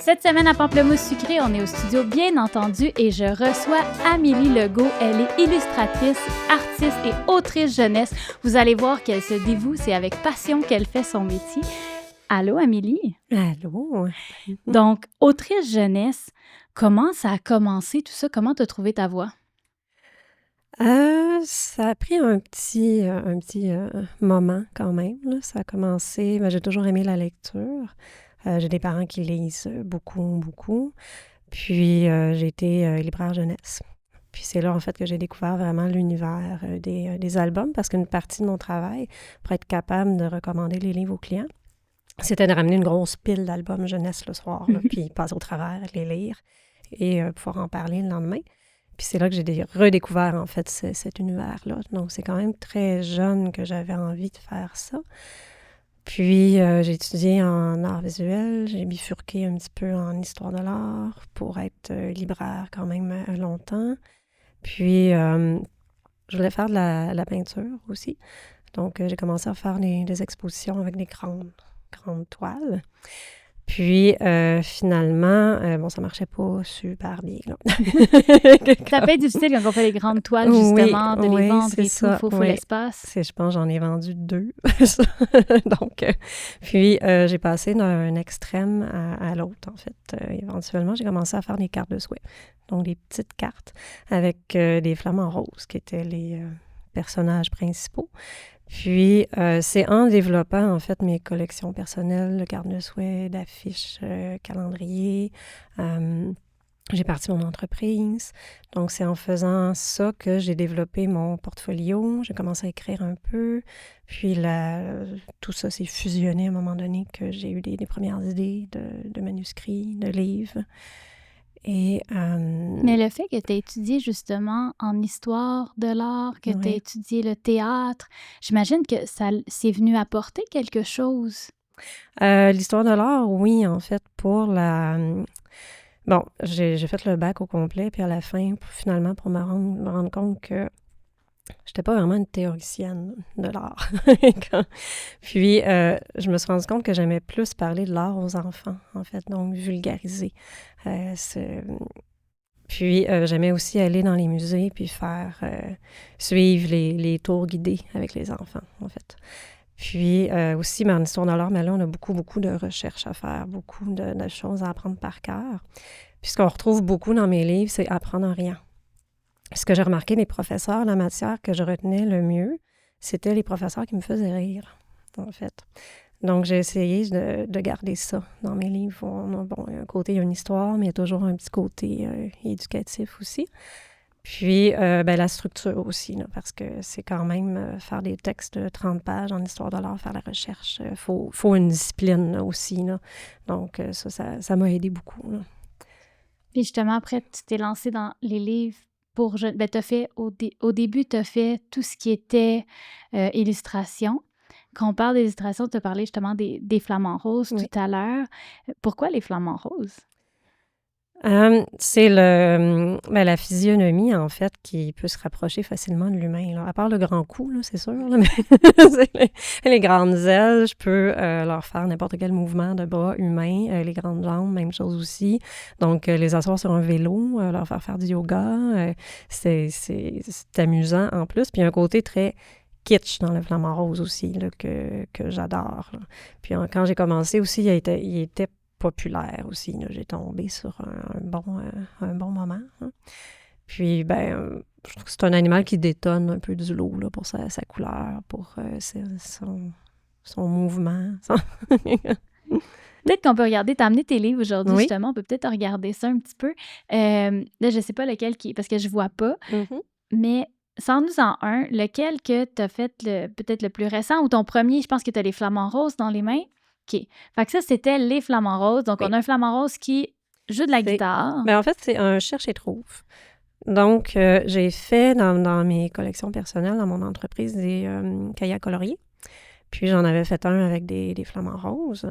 Cette semaine à Pamplemousse Sucré, on est au studio bien entendu et je reçois Amélie Legault. Elle est illustratrice, artiste et autrice jeunesse. Vous allez voir qu'elle se dévoue, c'est avec passion qu'elle fait son métier. Allô Amélie? Allô? Donc, autrice jeunesse, comment ça a commencé tout ça? Comment t'as trouvé ta voix? Ça a pris un petit moment quand même, là. Ça a commencé, j'ai toujours aimé la lecture. J'ai des parents qui lisent beaucoup. Puis, j'ai été libraire jeunesse. Puis c'est là, en fait, que j'ai découvert vraiment l'univers des albums, parce qu'une partie de mon travail, pour être capable de recommander les livres aux clients, c'était de ramener une grosse pile d'albums jeunesse le soir, là, puis passer au travers, les lire et pouvoir en parler le lendemain. Puis c'est là que j'ai redécouvert, en fait, cet univers-là. Donc, c'est quand même très jeune que j'avais envie de faire ça. Puis, j'ai étudié en art visuel, j'ai bifurqué un petit peu en histoire de l'art pour être libraire quand même longtemps. Puis, je voulais faire de la peinture aussi. Donc, j'ai commencé à faire des expositions avec des grandes toiles. Puis, finalement, ça marchait pas super bien, là. Ça peut être difficile quand on fait les grandes toiles, justement, de les vendre et tout. Faut l'espace. Je pense j'en ai vendu 2. Donc, puis, j'ai passé d'un extrême à l'autre, en fait. Éventuellement, j'ai commencé à faire des cartes de souhait. Donc, des petites cartes avec des flamants roses qui étaient les personnages principaux. Puis, c'est en développant, en fait, mes collections personnelles, de cartes de souhait, d'affiches, calendrier. J'ai parti mon entreprise. Donc, c'est en faisant ça que j'ai développé mon portfolio. J'ai commencé à écrire un peu. Puis, tout ça s'est fusionné à un moment donné que j'ai eu des premières idées de manuscrits, de livres. Mais le fait que tu aies étudié justement en histoire de l'art, que tu aies étudié le théâtre, j'imagine que ça c'est venu apporter quelque chose. L'histoire de l'art, oui, en fait, pour la... Bon, j'ai fait le bac au complet, puis à la fin, finalement, pour me rendre compte que j'étais pas vraiment une théoricienne de l'art. Puis, je me suis rendu compte que j'aimais plus parler de l'art aux enfants, en fait, donc vulgariser. Puis, j'aimais aussi aller dans les musées puis faire suivre les tours guidés avec les enfants, en fait. Puis, aussi, en histoire de l'art, mais là, on a beaucoup de recherches à faire, beaucoup de choses à apprendre par cœur. Puis, ce qu'on retrouve beaucoup dans mes livres, c'est apprendre en riant. Ce que j'ai remarqué, mes professeurs, la matière que je retenais le mieux, c'était les professeurs qui me faisaient rire, en fait. Donc, j'ai essayé de garder ça dans mes livres. Bon, un côté, il y a une histoire, mais il y a toujours un petit côté éducatif aussi. Puis, la structure aussi, là, parce que c'est quand même faire des textes de 30 pages en histoire de l'art, faire la recherche. Faut une discipline là, aussi. Là. Donc, ça m'a aidé beaucoup. Là. Puis justement, après, tu t'es lancée dans les livres pour jeunes. Ben, t'as fait, au début, tu as fait tout ce qui était illustration. Quand on parle d'illustration, tu as parlé justement des flamants roses tout à l'heure. Pourquoi les flamants roses? C'est la physionomie, en fait, qui peut se rapprocher facilement de l'humain. Là. À part le grand cou, là, c'est sûr, là, mais c'est les grandes ailes, je peux leur faire n'importe quel mouvement de bras humain. Les grandes jambes, même chose aussi. Donc, les asseoir sur un vélo, leur faire du yoga, c'est amusant en plus. Puis, il y a un côté très kitsch dans le flamant rose aussi, là, que j'adore. Là. Puis, quand j'ai commencé aussi, il était populaire aussi. Là. J'ai tombé sur un bon moment. Hein. Puis, je trouve que c'est un animal qui détonne un peu du lot là, pour sa couleur, pour son mouvement. Peut-être qu'on peut regarder, t'as amené tes livres aujourd'hui, justement, on peut peut-être regarder ça un petit peu. Là, je sais pas lequel parce que je vois pas, mais sors-nous en un, lequel que t'as fait peut-être le plus récent ou ton premier, je pense que t'as les flamants roses dans les mains. OK. Fait que ça, c'était les flamants roses. Donc, on a un flamant rose qui joue de la guitare. En fait, c'est un cherche et trouve. Donc, j'ai fait dans mes collections personnelles, dans mon entreprise, des cahiers à colorier. Puis, j'en avais fait un avec des flamants roses.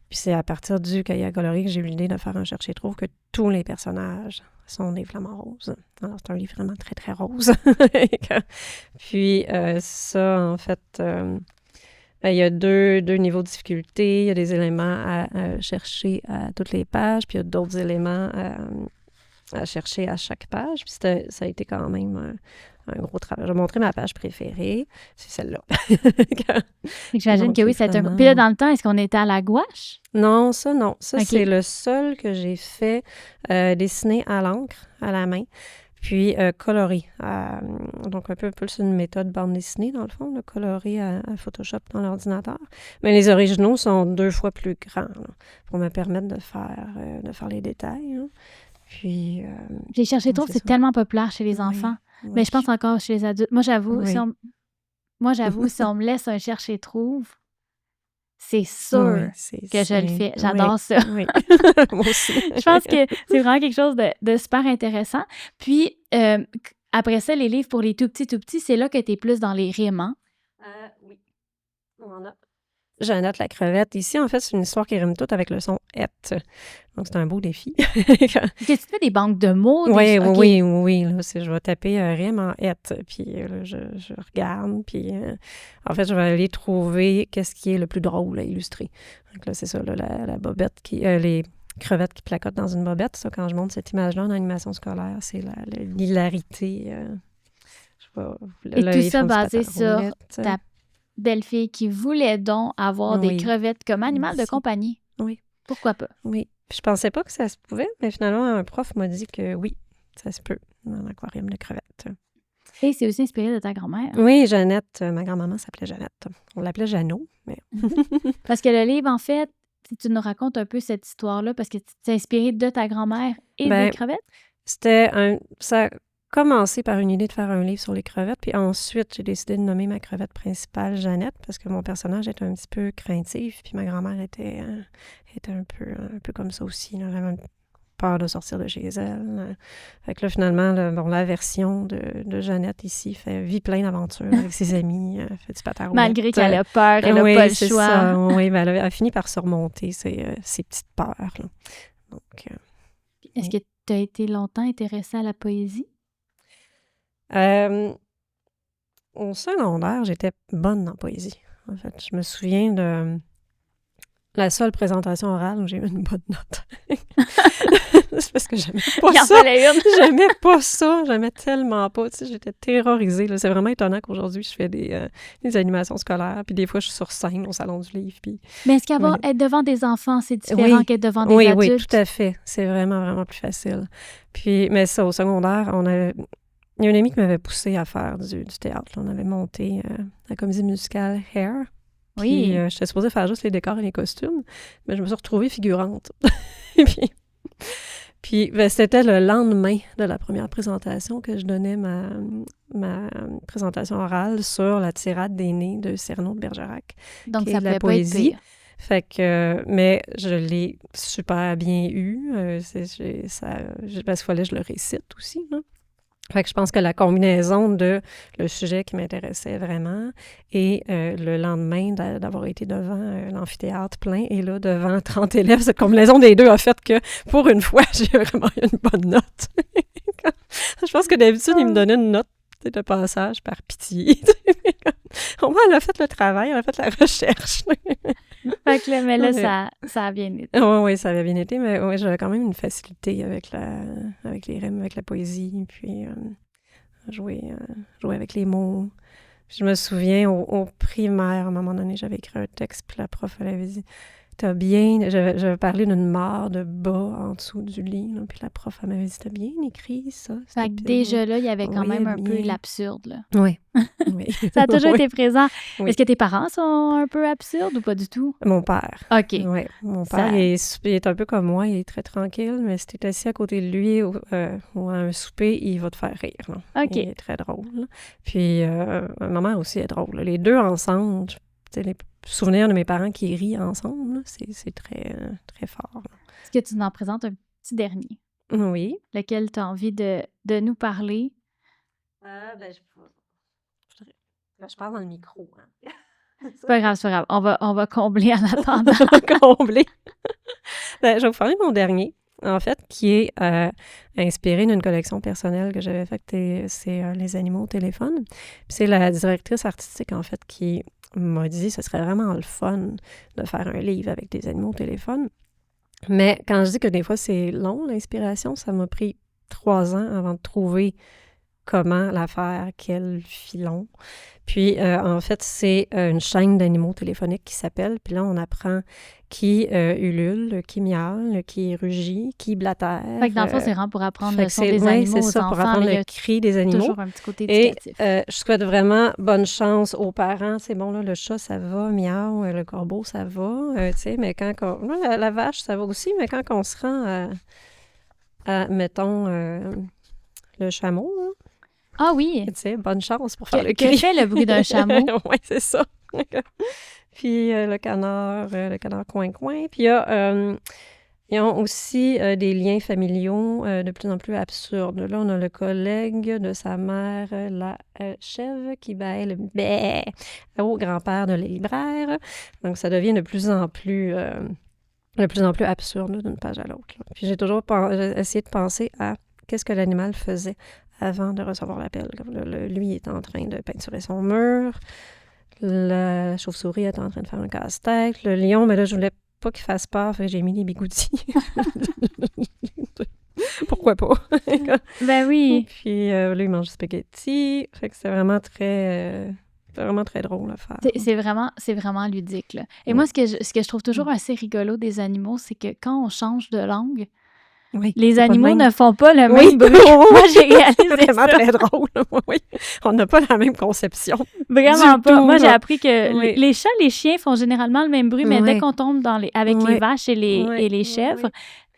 Puis, c'est à partir du cahier à colorier que j'ai eu l'idée de faire un cherche et trouve que tous les personnages sont des flamants roses. Alors, c'est un livre vraiment très, très rose. Puis, ça, en fait... Il y a deux niveaux de difficulté. Il y a des éléments à chercher à toutes les pages, puis il y a d'autres éléments à chercher à chaque page. Puis ça a été quand même un gros travail. Je vais montrer ma page préférée. C'est celle-là. J'imagine que oui, c'est un... Puis là, dans le temps, est-ce qu'on était à la gouache? Non. Ça, OK. c'est le seul que j'ai fait dessiner à l'encre, à la main, puis coloré. Donc, un peu plus une méthode bande dessinée, dans le fond, le coloré à Photoshop dans l'ordinateur. Mais les originaux sont 2 fois plus grands, là, pour me permettre de faire les détails. Hein. Puis... J'ai cherché trop, c'est ça. tellement populaire chez les enfants. Oui. Mais je pense encore chez les adultes. Moi, j'avoue, Oui. si on me laisse un chercher-trouve, c'est sûr que je le fais. J'adore ça. Oui. Moi aussi. Je pense que c'est vraiment quelque chose de super intéressant. Puis, après ça, les livres pour les tout petits, c'est là que tu es plus dans les rimes, hein? Oui. On a Jeannette la crevette. Ici, en fait, c'est une histoire qui rime toute avec le son « et ». Donc, c'est un beau défi. Est-ce que tu fais des banques de mots? Oui. Okay. Là, je vais taper rime en « et », puis là, je regarde, puis en fait, je vais aller trouver qu'est-ce qui est le plus drôle à illustrer. Donc là, c'est ça, là, la bobette les crevettes qui placotent dans une bobette. Ça, quand je montre cette image-là en animation scolaire, c'est l'hilarité. Et tout ça basé sur ta belle-fille qui voulait donc avoir des crevettes comme animal de compagnie. Oui. Pourquoi pas? Oui. Puis je pensais pas que ça se pouvait, mais finalement, un prof m'a dit que oui, ça se peut dans l'aquarium de crevettes. Et c'est aussi inspiré de ta grand-mère. Oui, Jeannette. Ma grand-maman s'appelait Jeannette. On l'appelait Jeannot, mais... Parce que le livre, en fait, si tu nous racontes un peu cette histoire-là, parce que tu t'es inspiré de ta grand-mère et des crevettes? Ça a commencé par une idée de faire un livre sur les crevettes, puis ensuite, j'ai décidé de nommer ma crevette principale Jeannette, parce que mon personnage était un petit peu craintif, puis ma grand-mère était un peu comme ça aussi, là, vraiment peur de sortir de chez elle. Fait que là, finalement, la version de Jeannette ici vit plein d'aventures avec ses amis, fait du patin à roulettes. Malgré qu'elle a peur, elle n'a pas le choix. Ça. Oui, ben, elle a fini par surmonter ces petites peurs. Là. Donc, est-ce que tu as été longtemps intéressée à la poésie? Au secondaire, j'étais bonne en poésie. En fait, je me souviens de la seule présentation orale où j'ai eu une bonne note. C'est parce que j'aimais pas ça. J'aimais pas ça. J'aimais tellement pas. Tu sais, j'étais terrorisée. Là. C'est vraiment étonnant qu'aujourd'hui, je fais des animations scolaires. Puis des fois, je suis sur scène au Salon du Livre. Puis... Mais est-ce qu'être devant des enfants, c'est différent qu'être devant des adultes? Oui, tout à fait. C'est vraiment, vraiment plus facile. Puis, mais ça, au secondaire, il y a une amie qui m'avait poussée à faire du théâtre. Là. On avait monté la comédie musicale Hair. Puis, j'étais supposée faire juste les décors et les costumes, mais je me suis retrouvée figurante. puis c'était le lendemain de la première présentation que je donnais ma présentation orale sur la tirade des nez de Cernot de Bergerac. Donc, ça pouvait la poésie. Pas être pire. Fait que, mais je l'ai super bien eu. Parce qu'il fallait que je le récite aussi, là. Fait que je pense que la combinaison de le sujet qui m'intéressait vraiment et le lendemain d'avoir été devant l'amphithéâtre plein et là, devant 30 élèves, cette combinaison des deux a fait que, pour une fois, j'ai vraiment eu une bonne note. Je pense que d'habitude, ils me donnaient une note de passage par pitié. Au moins, elle a fait le travail, elle a fait la recherche. Fait que là, mais là, ça a bien été. Oui, ça avait bien été, mais ouais, j'avais quand même une facilité avec les rimes, avec la poésie, puis jouer avec les mots. Puis je me souviens, au primaire, à un moment donné, j'avais écrit un texte, puis la prof, elle avait dit « T'as bien... » J'avais parlé d'une mare de bas en dessous du lit, là, puis la prof, elle m'avait dit « T'as bien écrit ça? » Fait que déjà là, il y avait quand même un peu l'absurde, là. Oui. Ça a toujours été présent. Oui. Est-ce que tes parents sont un peu absurdes ou pas du tout? Mon père. OK. Oui, mon père, il est un peu comme moi, il est très tranquille, mais si tu es assis à côté de lui ou à un souper, il va te faire rire. Là. OK. Il est très drôle. Là. Puis, ma mère aussi est drôle. Là. Les deux ensemble, les souvenirs de mes parents qui rient ensemble, là, c'est très, très fort. Là. Est-ce que tu en présentes un petit dernier? Oui. Lequel tu as envie de nous parler? Je parle dans le micro. Hein. C'est pas grave. On va combler en attendant. On va combler. Je vais vous parler de mon dernier, en fait, qui est inspiré d'une collection personnelle que j'avais faite. C'est Les animaux au téléphone. Puis c'est la directrice artistique, en fait, qui m'a dit, ce serait vraiment le fun de faire un livre avec des animaux au téléphone. Mais quand je dis que des fois, c'est long, l'inspiration, ça m'a pris 3 ans avant de trouver comment la faire, quel filon. Puis, en fait, c'est une chaîne d'animaux téléphoniques qui s'appelle. Puis là, on apprend qui ulule, qui miaule, qui rugit, qui blatère. Fait que dans le fond, c'est vraiment pour apprendre le son des oui, animaux c'est aux ça, enfants. pour apprendre mais il y le a cri des animaux. toujours un petit côté Et éducatif. je souhaite vraiment bonne chance aux parents. C'est bon, là, le chat, ça va, miaou, le corbeau, ça va. Tu sais, mais quand on... Là, la vache, ça va aussi, mais quand on se rend à mettons, le chameau, là, Ah oui! tu sais, bonne chance pour faire le Que cri. fait le bruit d'un chameau? Oui, c'est ça. Puis le canard coin-coin. Puis ils ont aussi des liens familiaux de plus en plus absurdes. Là, on a le collègue de sa mère, la chèvre, qui bâille le bé au grand-père de la libraire. Donc, ça devient de plus en plus absurde là, d'une page à l'autre. Là. Puis j'ai toujours essayé de penser à qu'est-ce que l'animal faisait avant de recevoir l'appel. Lui est en train de peinturer son mur. La chauve-souris est en train de faire un casse-tête. Le lion, mais là, je voulais pas qu'il fasse peur, fait que j'ai mis des bigoudis. Pourquoi pas? Ben oui. Puis là, il mange du spaghetti. Fait que c'est vraiment très drôle à faire. C'est vraiment ludique, là. Et moi, ce que je trouve toujours assez rigolo des animaux, c'est que quand on change de langue, les animaux ne font pas le même bruit. Moi, j'ai réalisé c'est vraiment ça. très drôle. Oui. On n'a pas la même conception. Vraiment Du pas. tout, Moi, j'ai là. appris que les chats, les chiens font généralement le même bruit, mais dès qu'on tombe avec les vaches et les chèvres,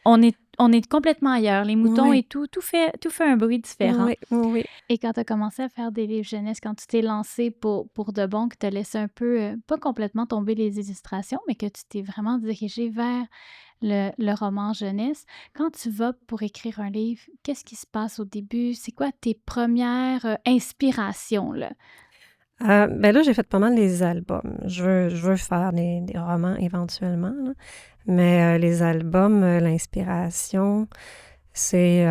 on est complètement ailleurs. Les moutons et tout fait un bruit différent. Oui. Et quand tu as commencé à faire des livres jeunesse, quand tu t'es lancé pour de bon, que tu as laissé un peu, pas complètement tomber les illustrations, mais que tu t'es vraiment dirigé vers le roman jeunesse, quand tu vas pour écrire un livre, qu'est-ce qui se passe au début? C'est quoi tes premières inspirations, là? Ben là, j'ai fait pas mal des albums. Je veux faire des romans éventuellement, là. Mais les albums, l'inspiration, c'est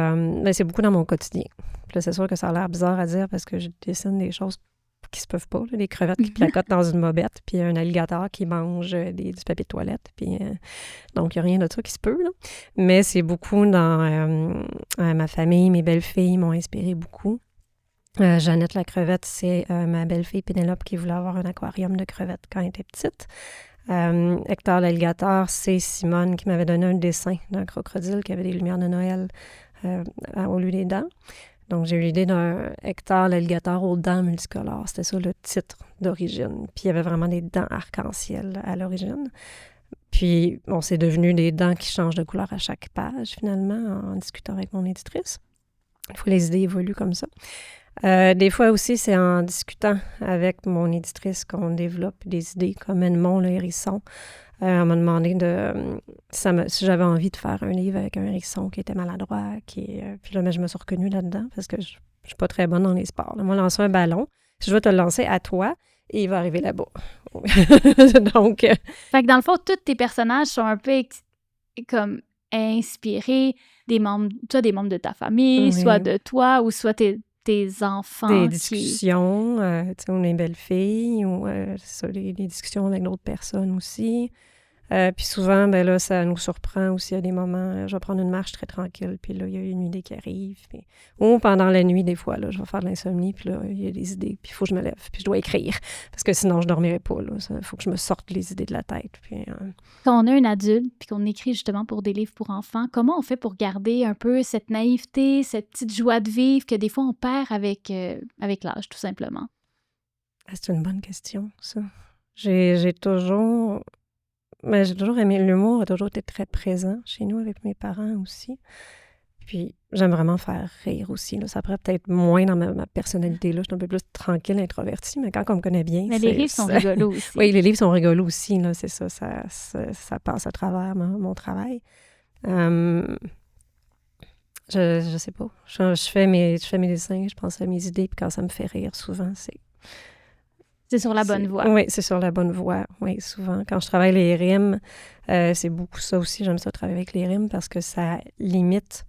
beaucoup dans mon quotidien. Puis là, c'est sûr que ça a l'air bizarre à dire parce que je dessine des choses qui se peuvent pas, là, des crevettes qui placotent dans une bobette, puis un alligator qui mange du papier de toilette. Puis, donc, il n'y a rien de ça qui se peut, là. Mais c'est beaucoup dans ma famille, mes belles-filles m'ont inspiré beaucoup. Jeannette la crevette, c'est ma belle-fille Pénélope qui voulait avoir un aquarium de crevettes quand elle était petite. Hector l'alligator, c'est Simone qui m'avait donné un dessin d'un crocodile qui avait des lumières de Noël au lieu des dents. Donc, j'ai eu l'idée d'un Hector l'alligator aux dents multicolores. C'était ça le titre d'origine. Puis, il y avait vraiment des dents arc-en-ciel à l'origine. Puis, bon, c'est devenu des dents qui changent de couleur à chaque page, finalement, en discutant avec mon éditrice. Des fois, les idées évoluent comme ça. Des fois aussi, c'est en discutant avec mon éditrice qu'on développe des idées, comme Edmond le hérisson. On m'a demandé si j'avais envie de faire un livre avec un hérisson qui était maladroit. Puis là, je me suis reconnue là-dedans parce que je suis pas très bonne dans les sports. Là, moi, lancer un ballon, je vais te le lancer à toi et il va arriver là-bas. Donc... Fait que dans le fond, tous tes personnages sont un peu comme inspirés des membres de ta famille, soit de toi ou soit tes enfants. Des discussions, tu sais, on est belle-fille, ou ça, des discussions avec d'autres personnes aussi. Puis souvent, ben là, ça nous surprend aussi à des moments. Je vais prendre une marche très tranquille, puis là, il y a une idée qui arrive. Puis... Ou pendant la nuit, des fois, là, je vais faire de l'insomnie, puis là, il y a des idées, puis il faut que je me lève, puis je dois écrire. Parce que sinon, je ne dormirai pas, là. Il faut que je me sorte les idées de la tête. Puis, Quand on a un adulte, puis qu'on écrit justement pour des livres pour enfants, comment on fait pour garder un peu cette naïveté, cette petite joie de vivre que des fois on perd avec l'âge, tout simplement? C'est une bonne question, ça. J'ai toujours aimé l'humour, a toujours été très présent chez nous avec mes parents aussi. Puis j'aime vraiment faire rire aussi. Là. Ça pourrait peut-être moins dans ma personnalité. Là. Je suis un peu plus tranquille, introvertie, mais quand on me connaît bien... Mais les livres sont rigolos aussi. Oui, les livres sont rigolos aussi. Là, c'est ça, ça passe à travers mon travail. Je sais pas. Je fais mes dessins, je pense à mes idées, puis quand ça me fait rire, souvent, c'est sur la bonne voie. Oui, c'est sur la bonne voie, oui, souvent. Quand je travaille les rimes, c'est beaucoup ça aussi. J'aime ça travailler avec les rimes parce que ça limite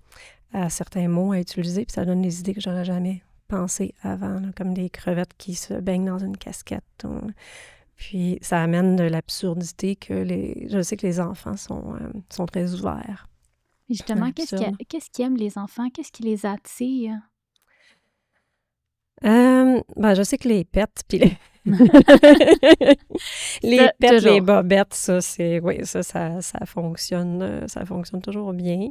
à certains mots à utiliser, puis ça donne des idées que j'aurais jamais pensées avant, là, comme des crevettes qui se baignent dans une casquette. Puis ça amène de l'absurdité je sais que les enfants sont très ouverts. Justement, qu'est-ce qu'ils aiment les enfants? Qu'est-ce qui les attire? Je sais que les pets, puis les pets, les bobettes, ça, ça fonctionne toujours bien.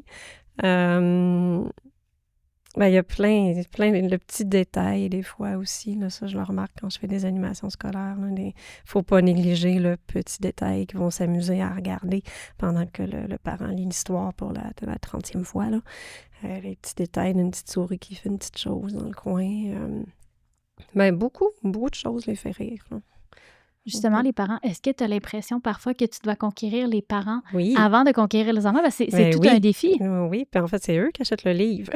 Il y a plein de petits détails des fois aussi, là, ça je le remarque quand je fais des animations scolaires. Il ne faut pas négliger le petit détail qu'ils vont s'amuser à regarder pendant que le parent lit l'histoire pour la 30e fois. Là. Les petits détails d'une petite souris qui fait une petite chose dans le coin. Beaucoup de choses les fait rire. Là. Justement, les parents, est-ce que tu as l'impression parfois que tu dois conquérir les parents avant de conquérir les enfants? Parce que c'est tout un défi. Oui, puis en fait, c'est eux qui achètent le livre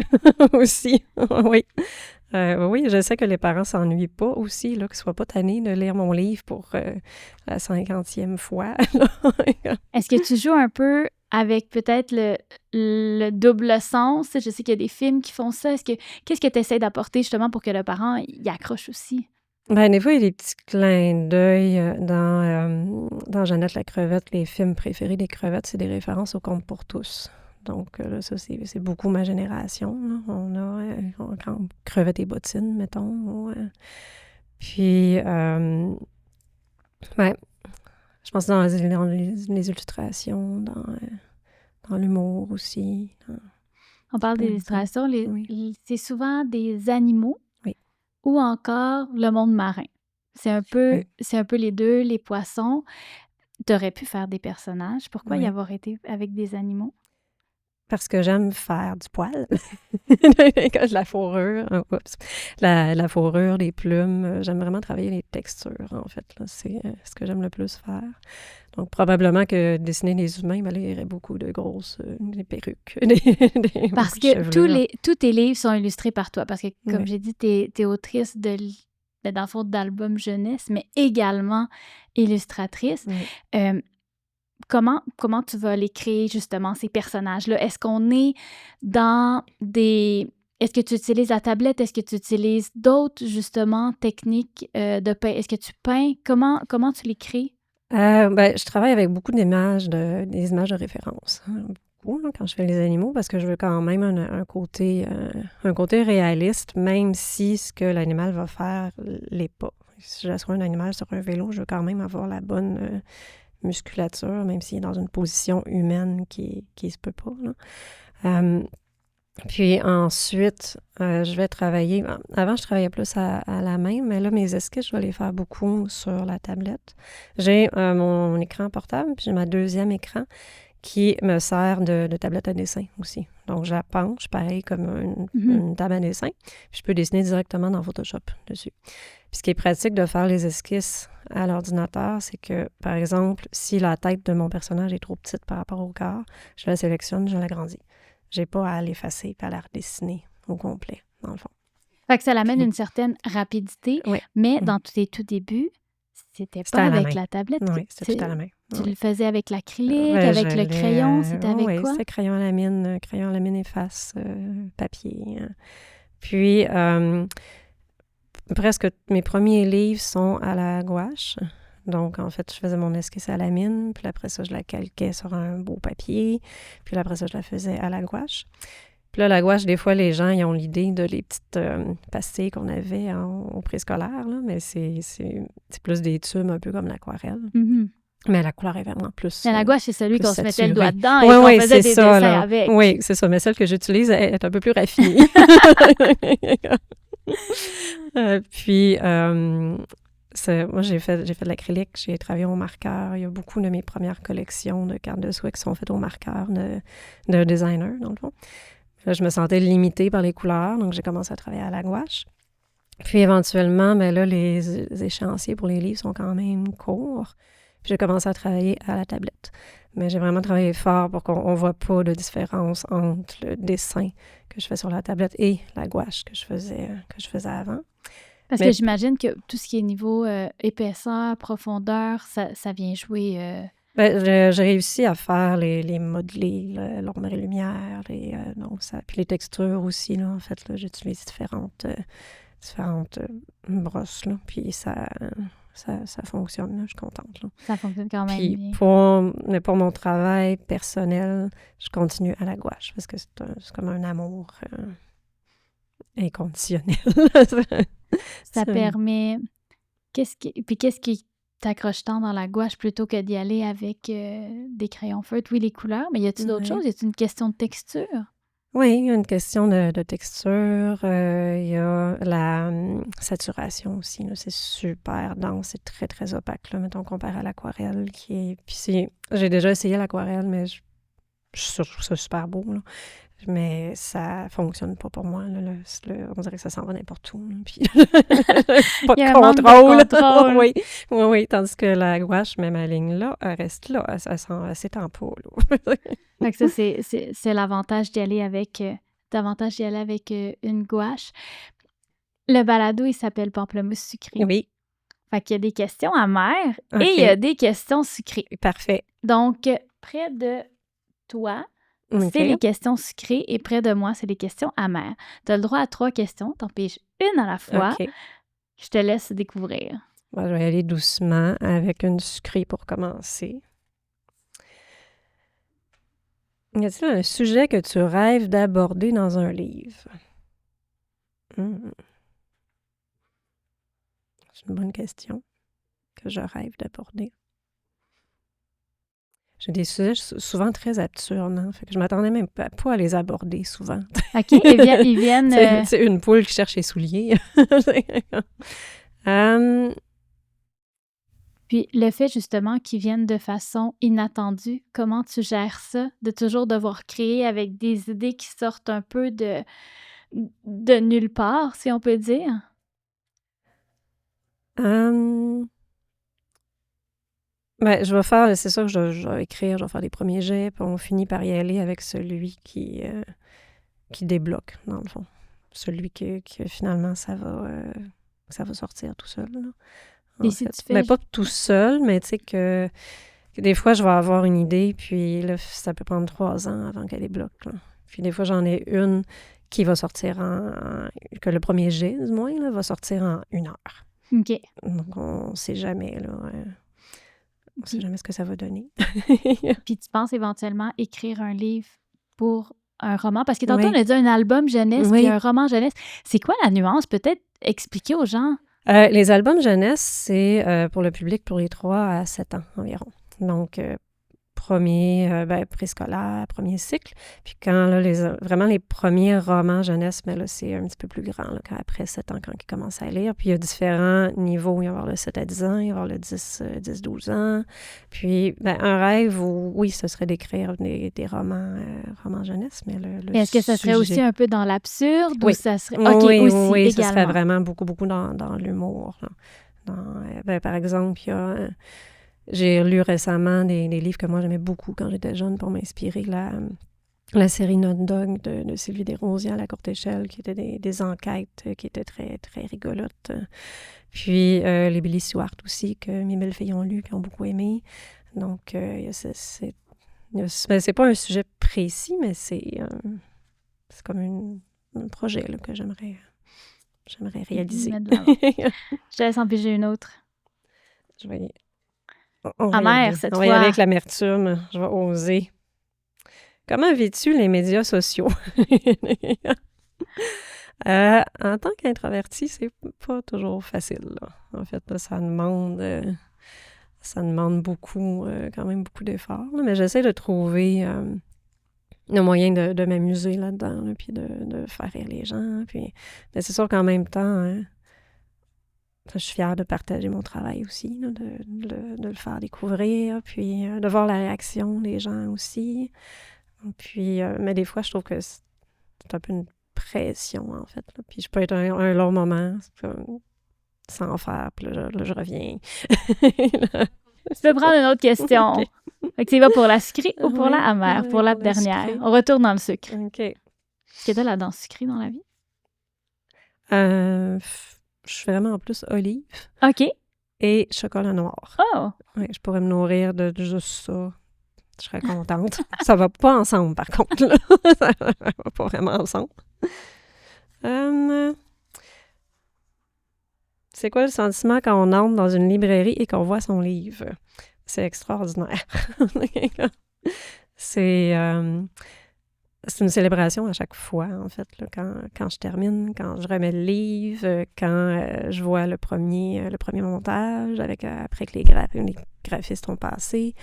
aussi. Oui. Oui, je sais que les parents s'ennuient pas aussi, là, qu'ils ne soient pas tannés de lire mon livre pour la 50e fois. Est-ce que tu joues un peu avec peut-être le double sens? Je sais qu'il y a des films qui font ça. Qu'est-ce que tu essaies d'apporter justement pour que le parent y accroche aussi? Des fois, il y a des petits clins d'œil dans Jeannette la crevette. Les films préférés des crevettes, c'est des références au Conte pour tous. Donc là, ça, c'est beaucoup ma génération. Là. On a Crevette et bottines, mettons. Puis, je pense dans les illustrations, dans l'humour aussi. On parle des illustrations. C'est souvent des animaux. Ou encore le monde marin. C'est un peu les deux, les poissons. Tu aurais pu faire des personnages. Pourquoi y avoir été avec des animaux? Parce que j'aime faire du poil. De la fourrure. La fourrure, les plumes. J'aime vraiment travailler les textures, en fait. Là. C'est ce que j'aime le plus faire. Donc, probablement que dessiner les humains, il y aurait beaucoup de des perruques. Parce que tous tes livres sont illustrés par toi. Parce que, comme j'ai dit, t'es autrice d'albums jeunesse, mais également illustratrice. Comment tu vas les créer, justement, ces personnages-là? Est-ce qu'on est dans des... Est-ce que tu utilises la tablette? Est-ce que tu utilises d'autres, justement, techniques de peint? Est-ce que tu peins? Comment tu les crées? Je travaille avec beaucoup des images de référence. Beaucoup, là, quand je fais les animaux, parce que je veux quand même un côté réaliste, même si ce que l'animal va faire l'est pas. Si j'assois un animal sur un vélo, je veux quand même avoir la bonne musculature, même s'il est dans une position humaine qui se peut pas. Là. Puis ensuite, je vais travailler... Avant, je travaillais plus à la main, mais là, mes esquisses, je vais les faire beaucoup sur la tablette. J'ai mon écran portable, puis j'ai ma deuxième écran qui me sert de tablette à dessin aussi. Donc, je la penche, pareil, comme une table à dessin. Puis je peux dessiner directement dans Photoshop dessus. Puis ce qui est pratique de faire les esquisses à l'ordinateur, c'est que, par exemple, si la tête de mon personnage est trop petite par rapport au corps, je la sélectionne, je l'agrandis. J'ai pas à l'effacer et à la redessiner au complet, dans le fond. Fait que ça l'amène une certaine rapidité, mais dans tes tout débuts, c'était pas avec la tablette. Oui, c'était tout à la main. Tu le faisais avec l'acrylique, avec le crayon, c'était avec quoi? Oui, c'était crayon à lamine efface, papier. Puis, presque mes premiers livres sont à la gouache. Donc, en fait, je faisais mon esquisse à la mine, puis après ça, je la calquais sur un beau papier, puis après ça, je la faisais à la gouache. Puis là, la gouache, des fois, les gens, ils ont l'idée de les petites pastilles qu'on avait au préscolaire, là, mais c'est plus des tubes, un peu comme l'aquarelle. Mais la couleur est vraiment plus mais la gouache, c'est celui qu'on se mettait le doigt dedans et qu'on faisait des dessins avec. Oui, c'est ça, mais celle que j'utilise est un peu plus raffinée. Puis... moi, j'ai fait de l'acrylique, j'ai travaillé au marqueur. Il y a beaucoup de mes premières collections de cartes de souhait qui sont faites au marqueur de designer, dans le fond. Là, je me sentais limitée par les couleurs, donc j'ai commencé à travailler à la gouache. Puis éventuellement, là, les échéanciers pour les livres sont quand même courts. Puis j'ai commencé à travailler à la tablette. Mais j'ai vraiment travaillé fort pour qu'on ne voit pas de différence entre le dessin que je fais sur la tablette et la gouache que je faisais avant. Parce que j'imagine que tout ce qui est niveau épaisseur, profondeur, ça vient jouer... J'ai réussi à faire les modelés, l'ombre et lumière, puis les textures aussi. Là, en fait, là, j'utilise différentes brosses. Là, puis ça ça fonctionne, là, je suis contente. Là. Ça fonctionne quand même Puis bien. pour mon travail personnel, je continue à la gouache parce que c'est comme un amour inconditionnel. Ça permet... Qu'est-ce qui t'accroche tant dans la gouache plutôt que d'y aller avec des crayons feutres? Oui, les couleurs, mais y a-t-il d'autres choses? Y a-t-il une question de texture? Oui, il y a une question de texture. Il y a la saturation aussi. Là, c'est super dense, c'est très, très opaque. Là, mettons, comparé à l'aquarelle. J'ai déjà essayé l'aquarelle, mais je trouve ça super beau. Là. Mais ça fonctionne pas pour moi. Là, on dirait que ça s'en va n'importe où. Là, puis pas Il y a de un manque de contrôle. contrôle. Oui. Tandis que la gouache, même ma ligne là, elle reste là. Elle s'étend pas. Là. Fait que ça, c'est l'avantage d'y aller avec, une gouache. Le balado, il s'appelle Pamplemousse sucré. Oui. Fait qu'il y a des questions amères OK. et il y a des questions sucrées. Parfait. Donc, près de toi, c'est les questions sucrées et près de moi, c'est les questions amères. Tu as le droit à 3 questions, t'en piges une à la fois. OK. Je te laisse découvrir. Moi, je vais aller doucement avec une sucrée pour commencer. Y a-t-il un sujet que tu rêves d'aborder dans un livre? C'est une bonne question que je rêve d'aborder. J'ai des sujets souvent très absurdes, hein? Fait que je m'attendais même pas à les aborder souvent. OK, ils viennent... C'est une poule qui cherche ses souliers. Puis le fait justement qu'ils viennent de façon inattendue, comment tu gères ça? De toujours devoir créer avec des idées qui sortent un peu de nulle part, si on peut dire? Ben, c'est sûr que je vais écrire, je vais faire des premiers jets, puis on finit par y aller avec celui qui débloque, dans le fond. Celui que finalement, ça va sortir tout seul, là. Et si tu fais... Mais pas tout seul, mais tu sais que des fois, je vais avoir une idée, puis là, ça peut prendre 3 ans avant qu'elle débloque, là. Puis des fois, j'en ai une qui va sortir que le premier jet, du moins, là, va sortir en 1 heure. OK. Donc, on sait jamais, là. On sait jamais ce que ça va donner. Puis tu penses éventuellement écrire un livre pour un roman? Parce que tantôt, on a dit un album jeunesse puis un roman jeunesse. C'est quoi la nuance? Peut-être expliquer aux gens. Les albums jeunesse, c'est pour le public pour les 3 à 7 ans environ. Donc, premier préscolaire, premier cycle. Puis quand là, vraiment les premiers romans jeunesse, mais là, c'est un petit peu plus grand, là, après 7 ans, quand ils commencent à lire. Puis il y a différents niveaux. Il va y avoir le 7 à 10 ans, il va y avoir le 10-12 ans. Puis un rêve, oui, ce serait d'écrire des romans jeunesse, mais le est-ce que ça serait aussi un peu dans l'absurde? Oui. Ou ça serait... Oui, aussi, oui, également. Ça serait vraiment beaucoup, beaucoup dans l'humour. Par exemple, il y a... J'ai lu récemment des livres que moi j'aimais beaucoup quand j'étais jeune pour m'inspirer. La série Not Dog de Sylvie Desrosiers à la courte échelle, qui étaient des enquêtes qui étaient très, très rigolotes. Puis les Billy Stewart aussi, que mes belles filles ont lu, qui ont beaucoup aimé. Donc, c'est pas un sujet précis, mais c'est comme un projet là, que j'aimerais réaliser. Je te laisse en piger une autre. Je vais... Amère, cette fois. On va y aller avec l'amertume. Je vais oser. Comment vis-tu les médias sociaux? En tant qu'introverti, c'est pas toujours facile, là. En fait, là, ça demande beaucoup, quand même beaucoup d'efforts. Là, mais j'essaie de trouver le moyen de m'amuser là-dedans, là, puis de faire rire les gens. Puis, mais c'est sûr qu'en même temps... je suis fière de partager mon travail aussi, là, de le faire découvrir, puis de voir la réaction des gens aussi. Puis, mais des fois, je trouve que c'est un peu une pression, en fait. Là. Puis je peux être un long moment sans faire, puis là, je reviens. Tu peux prendre une autre question. Okay. Fait que tu vas pour la sucrée ou pour la amère, pour la dernière. Sucrée. On retourne dans le sucre. OK. Est-ce que tu as la dent sucrée dans la vie? Je fais vraiment en plus olive. OK. Et chocolat noir. Oh! Oui, je pourrais me nourrir de juste ça. Je serais contente. Ça va pas ensemble, par contre. Là. Ça va pas vraiment ensemble. C'est quoi le sentiment quand on entre dans une librairie et qu'on voit son livre? C'est extraordinaire. C'est une célébration à chaque fois, en fait, là, quand je termine, quand je remets le livre, quand je vois le premier montage, après que les graphistes ont passé.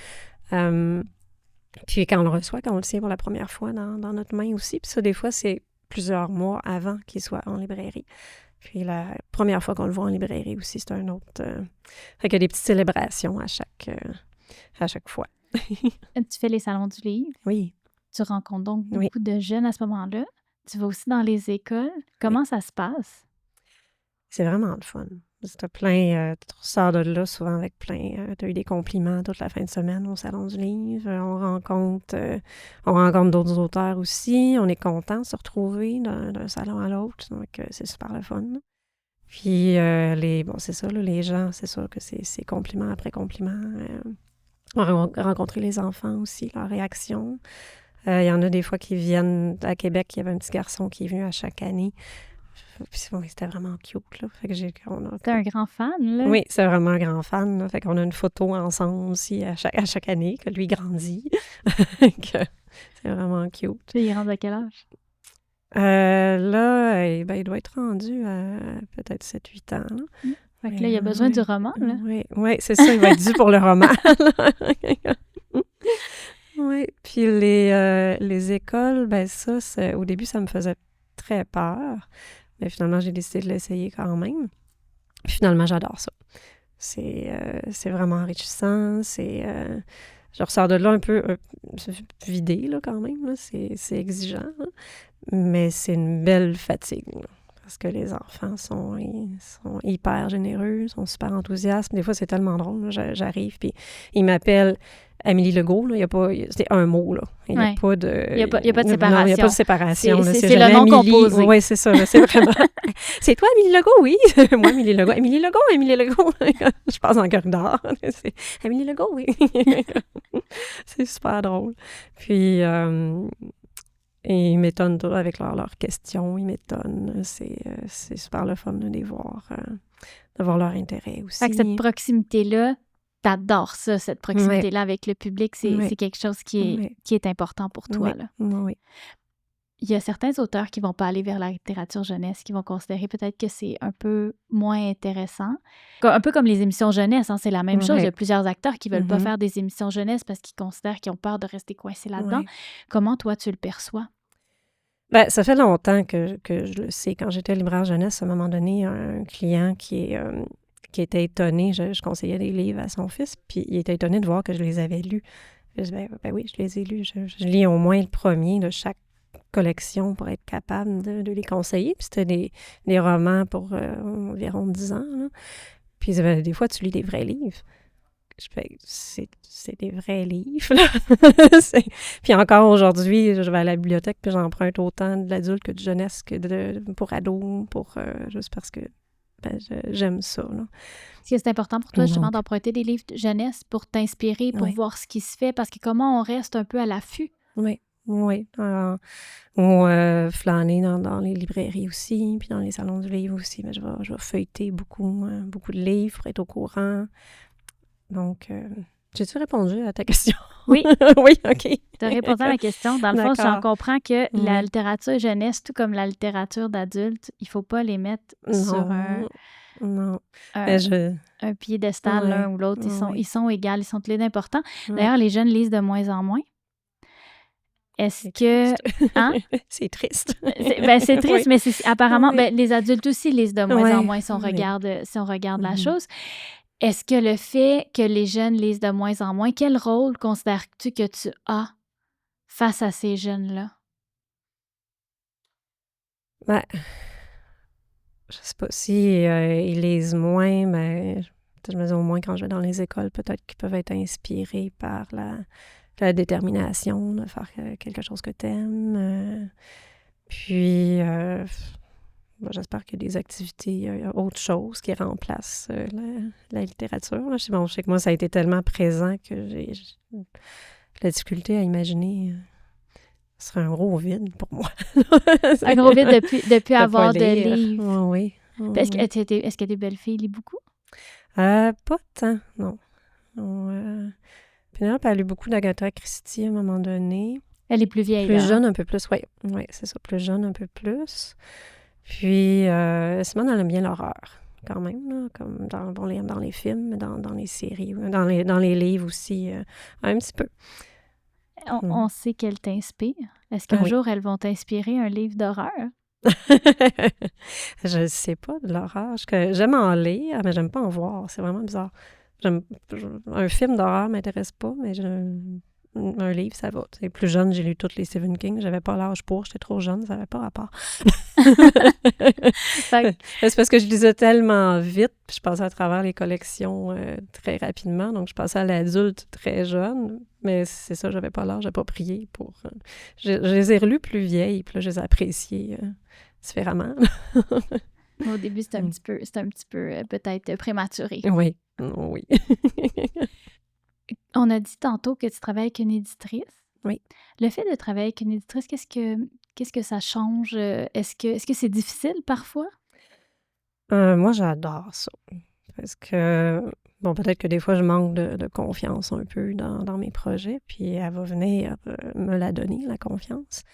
Puis quand on le reçoit, quand on le tient pour la première fois dans notre main aussi. Puis ça, des fois, c'est plusieurs mois avant qu'il soit en librairie. Puis la première fois qu'on le voit en librairie aussi, c'est un autre... Fait qu'il y a des petites célébrations à chaque fois. Tu fais les salons du livre. Oui. Tu rencontres donc beaucoup de jeunes à ce moment-là. Tu vas aussi dans les écoles. Comment ça se passe? C'est vraiment le fun. C'était plein... tu ressors de là souvent avec plein... tu as eu des compliments toute la fin de semaine au Salon du livre. On rencontre d'autres auteurs aussi. On est content de se retrouver d'un salon à l'autre. Donc, c'est super le fun. Puis, c'est ça, là, les gens, c'est sûr que c'est compliment après compliment. On a rencontré les enfants aussi, leurs réactions. Il y en a des fois qui viennent à Québec. Il y avait un petit garçon qui est venu à chaque année. Puis c'était vraiment cute, là. Fait que T'es un grand fan, là? Oui, c'est vraiment un grand fan, là. Fait qu'on a une photo ensemble aussi à chaque année, que lui grandit. C'est vraiment cute. Puis il rentre à quel âge? Là, il doit être rendu à peut-être 7-8 ans, là. Fait que là, il a besoin du roman, là. Oui, c'est ça, il va être dû pour le roman. Oui, puis les écoles, ça, au début, ça me faisait très peur. Mais finalement, j'ai décidé de l'essayer quand même. Puis finalement, j'adore ça. C'est vraiment enrichissant. Je ressors de là un peu vidée, là, quand même. Là. C'est exigeant. Là. Mais c'est une belle fatigue. Là, parce que les enfants sont hyper généreux, sont super enthousiastes. Des fois, c'est tellement drôle. Là, j'arrive, puis ils m'appellent Amélie Legault. Là, c'est un mot. Là. Il n'y a pas de... Il n'y a pas de séparation. Non, il n'y a pas de séparation. C'est le nom composé. Oui, c'est ça. Là, c'est vraiment... C'est toi, Amélie Legault? Oui. Moi, Amélie Legault. Amélie Legault. Je passe en corridor. C'est Amélie Legault, oui. C'est super drôle. Puis... Et ils m'étonnent avec leurs questions, ils m'étonnent. C'est super le fun de les voir, d'avoir leur intérêt aussi. Fait que cette proximité-là, t'adores ça, cette proximité-là avec le public. C'est quelque chose qui est important pour toi. Là. Oui. Il y a certains auteurs qui ne vont pas aller vers la littérature jeunesse, qui vont considérer peut-être que c'est un peu moins intéressant. Un peu comme les émissions jeunesse, hein, c'est la même chose. Il y a plusieurs acteurs qui ne veulent pas faire des émissions jeunesse parce qu'ils considèrent qu'ils ont peur de rester coincés là-dedans. Comment, toi, tu le perçois? Ça fait longtemps que je le sais. Quand j'étais libraire jeunesse, à un moment donné, un client qui était étonné, je conseillais des livres à son fils, puis il était étonné de voir que je les avais lus. Je disais, ben oui, je les ai lus. Je lis au moins le premier de chaque collection pour être capable de les conseiller. Puis c'était des romans pour environ 10 ans. Là. Puis des fois, tu lis des vrais livres. C'est des vrais livres. Là. Puis encore aujourd'hui, je vais à la bibliothèque puis j'emprunte autant de l'adulte que de jeunesse que pour ados, juste parce que j'aime ça. Là. Est-ce que c'est important pour toi justement d'emprunter des livres de jeunesse pour t'inspirer, pour voir ce qui se fait? Parce que comment on reste un peu à l'affût? Oui. Ou flâner dans les librairies aussi, puis dans les salons du livre aussi. Mais je vais feuilleter beaucoup de livres pour être au courant. Donc, j'ai-tu répondu à ta question? Oui. Oui, OK. Tu as répondu à ma question. Dans le fond, j'en comprends que la littérature jeunesse, tout comme la littérature d'adulte, il ne faut pas les mettre sur un piédestal l'un ou l'autre. Ils sont égaux, ils sont tous les deux importants. D'ailleurs, les jeunes lisent de moins en moins. Est-ce que... Hein? C'est triste. C'est triste, mais apparemment, les adultes aussi lisent de moins en moins si on regarde la chose. Est-ce que le fait que les jeunes lisent de moins en moins, quel rôle considères-tu que tu as face à ces jeunes-là? Je sais pas si ils lisent moins, mais je me dis au moins quand je vais dans les écoles, peut-être qu'ils peuvent être inspirés par la détermination de faire quelque chose que tu aimes. Puis, j'espère qu'il y a des activités, autre chose qui remplacent la littérature. Là. Je sais que moi, ça a été tellement présent que j'ai la difficulté à imaginer. Ce serait un gros vide pour moi. Un gros vide depuis avoir de livres. Oui. Oui. Est-ce que tes belles-filles lisent beaucoup? Pas tant, non. Pénélope a lu beaucoup d'Agatha Christie à un moment donné. Elle est plus vieille, Plus là. jeune un peu plus, oui. Oui, c'est ça, plus jeune un peu plus. Puis, Simone, elle aime bien l'horreur, quand même, là, comme dans les films, dans les séries, dans les livres aussi, un petit peu. On sait qu'elle t'inspire. Est-ce qu'un jour, elles vont t'inspirer un livre d'horreur? Je ne sais pas, de l'horreur. J'aime en lire, mais j'aime pas en voir. C'est vraiment bizarre. Un film d'horreur m'intéresse pas, mais un livre, ça va. T'sais, plus jeune, j'ai lu toutes les Stephen King. J'avais pas l'âge pour, j'étais trop jeune, ça n'avait pas rapport. C'est parce que je lisais tellement vite, puis je passais à travers les collections très rapidement, donc je passais à l'adulte très jeune, mais c'est ça, j'avais pas l'âge, j'avais pas prié pour... je les ai relus plus vieilles, puis là, je les ai appréciées différemment. Au début, c'est un petit peu peut-être prématuré. Oui. On a dit tantôt que tu travailles avec une éditrice. Oui. Le fait de travailler avec une éditrice, qu'est-ce que ça change? Est-ce que c'est difficile parfois? Moi, j'adore ça. Parce que, bon, peut-être que des fois, je manque de confiance un peu dans mes projets, puis elle va venir me la donner, la confiance.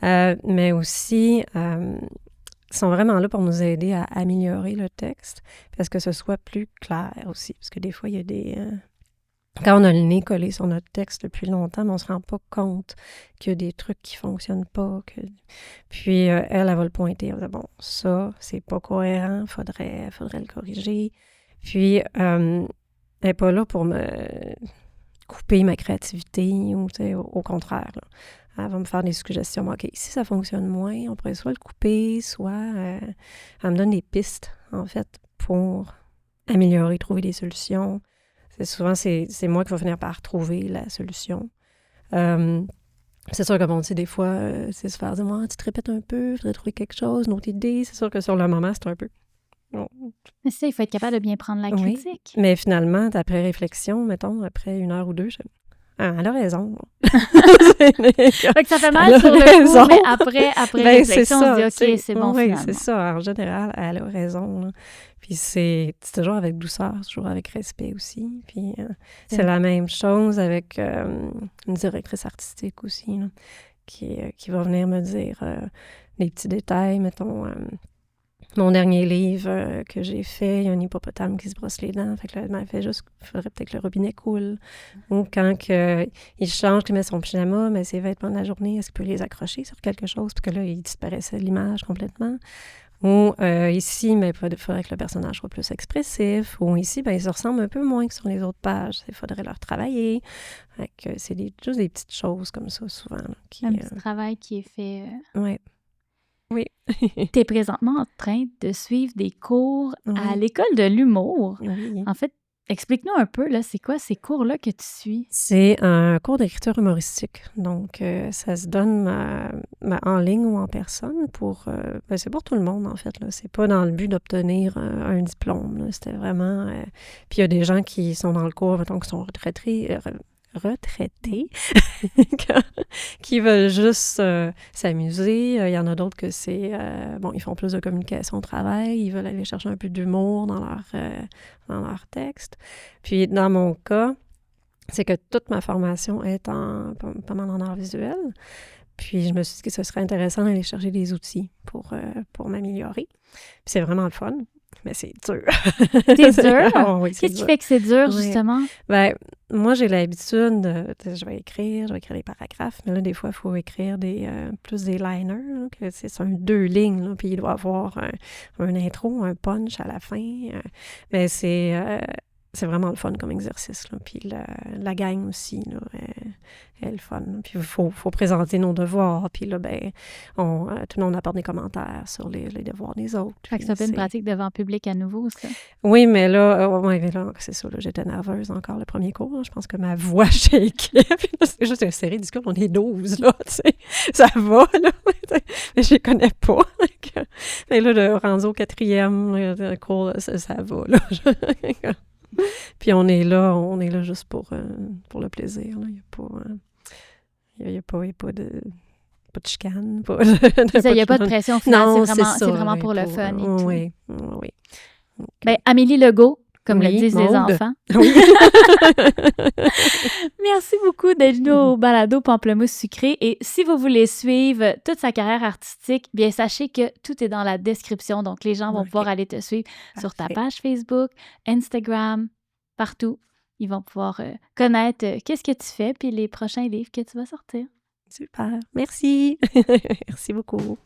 Mais aussi, ils sont vraiment là pour nous aider à améliorer le texte, parce que ce soit plus clair aussi. Parce que des fois, il y a des... Quand on a le nez collé sur notre texte depuis longtemps, mais on ne se rend pas compte qu'il y a des trucs qui ne fonctionnent pas. Puis elle va le pointer. Elle va dire, bon, ça, c'est pas cohérent, faudrait le corriger. Puis elle n'est pas là pour me couper ma créativité, ou au contraire. Là. Elle va me faire des suggestions. OK, si ça fonctionne moins, on pourrait soit le couper, soit elle me donne des pistes, en fait, pour améliorer, trouver des solutions. Souvent, c'est moi qui vais finir par trouver la solution. C'est sûr que, bon, tu sais, des fois, c'est se faire dire, moi, tu te répètes un peu, il faudrait trouver quelque chose, une autre idée. C'est sûr que sur le moment, c'est un peu... Bon. Mais c'est ça, il faut être capable de bien prendre la critique. Mais finalement, après réflexion, mettons, après 1 heure ou 2, elle a raison. Fait que ça fait mal sur le coup, mais après réflexion, on se dit, OK, c'est bon, finalement. Oui, c'est ça. En général, elle a raison. Là. Puis c'est toujours avec douceur, toujours avec respect aussi. Puis c'est la même chose avec une directrice artistique aussi, là, qui va venir me dire des petits détails, mettons... Mon dernier livre que j'ai fait, il y a un hippopotame qui se brosse les dents. Fait que là, elle m'a fait juste, il faudrait peut-être que le robinet coule. Ou quand il change, qu'il met son pyjama, mais ses vêtements de la journée, est-ce qu'il peut les accrocher sur quelque chose? Parce que là, il disparaissait de l'image complètement. Ou ici, mais il faudrait que le personnage soit plus expressif. Ou ici, ben, ils se ressemblent un peu moins que sur les autres pages. Il faudrait leur travailler. Fait que c'est juste des petites choses comme ça, souvent. Là, un petit travail qui est fait. Oui. Tu es présentement en train de suivre des cours à l'école de l'humour. Oui. En fait, explique-nous un peu, là, c'est quoi ces cours-là que tu suis? C'est un cours d'écriture humoristique. Donc, ça se donne en ligne ou en personne c'est pour tout le monde, en fait. Là. C'est pas dans le but d'obtenir un diplôme. Là. C'était vraiment... Puis il y a des gens qui sont dans le cours, mettons, qui sont retraités, qui veulent juste s'amuser. Il y en a d'autres que c'est... ils font plus de communication au travail. Ils veulent aller chercher un peu d'humour dans leur texte. Puis, dans mon cas, c'est que toute ma formation est pas mal en art visuel. Puis, je me suis dit que ce serait intéressant d'aller chercher des outils pour m'améliorer. Puis, c'est vraiment le fun. Mais c'est dur. C'est dur? Oh, oui, Qu'est-ce qui fait que c'est dur, justement? Ben, moi, j'ai l'habitude je vais écrire des paragraphes, mais là, des fois, il faut écrire plus des liners, là, que c'est 2 lignes, là, puis il doit avoir un intro, un punch à la fin. Mais c'est vraiment le fun comme exercice, là. Puis la gang aussi, là, est le fun. Puis il faut présenter nos devoirs. Puis là, ben, tout le monde apporte des commentaires sur les devoirs des autres. Fait que c'est un peu une pratique devant public à nouveau, ça? Oui, mais là, c'est ça, là, j'étais nerveuse encore le premier cours. Là. Je pense que ma voix shakeait. Puis là, c'est juste une série discours, on est 12, là, tu sais. Ça va, là. Mais je les connais pas. Mais là, rendu au 4e le cours, ça va, là. Puis on est là juste pour le plaisir. Il n'y a pas pas de chicane, pas C'est ça, il n'y a pas de pression finale, Non, c'est vraiment pour le fun et tout. Oui, oui. Ben, Amélie Legault, comme le Oui, disent les Maude. enfants. Oui. Merci beaucoup d'être venu au balado Pamplemousse sucré. Et si vous voulez suivre toute sa carrière artistique, bien sachez que tout est dans la description. Donc, les gens vont pouvoir aller te suivre sur ta page Facebook, Instagram, partout. Ils vont pouvoir connaître qu'est-ce que tu fais puis les prochains livres que tu vas sortir. Super. Merci. Merci beaucoup.